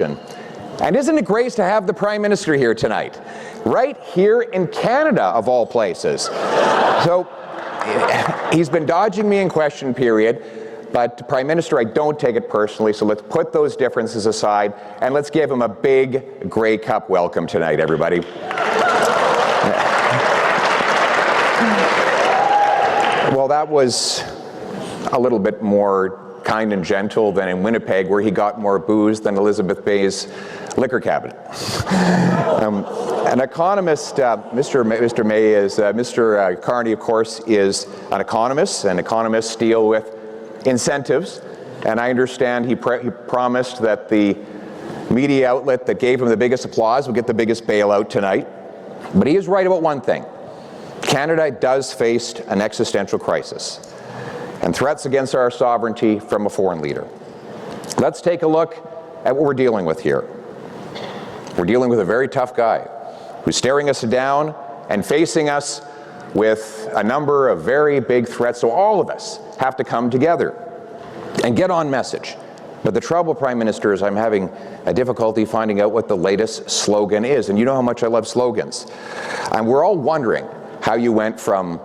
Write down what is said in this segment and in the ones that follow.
And isn't it great to have the Prime Minister here tonight? Right here in Canada, of all places. So he's been dodging me in question period, but Prime Minister, I don't take it personally, so let's put those differences aside and let's give him a big Grey Cup welcome tonight, everybody. Well, that was a little bit more kind and gentle than in Winnipeg, where he got more booze than Elizabeth Bay's liquor cabinet. An economist, Mr. May is, Mr. Carney, of course, is an economist, and economists deal with incentives, and I understand he promised that the media outlet that gave him the biggest applause would get the biggest bailout tonight. But he is right about one thing. Canada does face an existential crisis and threats against our sovereignty from a foreign leader. Let's take a look at what we're dealing with here. We're dealing with a very tough guy who's staring us down and facing us with a number of very big threats, so all of us have to come together and get on message. But the trouble, Prime Minister, is I'm having a difficulty finding out what the latest slogan is, and you know how much I love slogans. And we're all wondering how you went from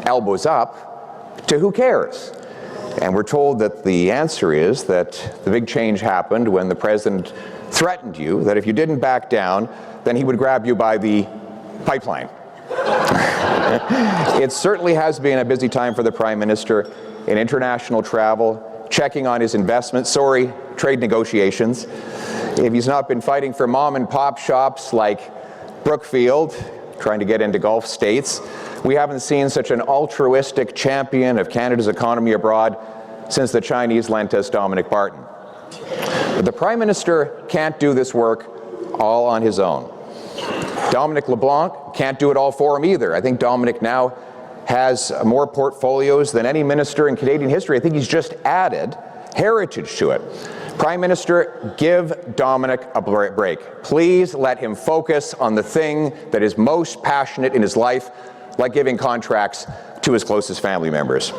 elbows up to who cares? And we're told that the answer is that the big change happened when the President threatened you that if you didn't back down, then he would grab you by the pipeline. It certainly has been a busy time for the Prime Minister in international travel, checking on his investments, trade negotiations. If he's not been fighting for mom and pop shops like Brookfield, trying to get into Gulf states, we haven't seen such an altruistic champion of Canada's economy abroad since the Chinese lent us Dominic Barton. But the Prime Minister can't do this work all on his own. Dominic LeBlanc can't do it all for him either. I think Dominic now has more portfolios than any minister in Canadian history. I think he's just added heritage to it. Prime Minister, give Dominic a break. Please let him focus on the thing that is most passionate in his life, like giving contracts to his closest family members.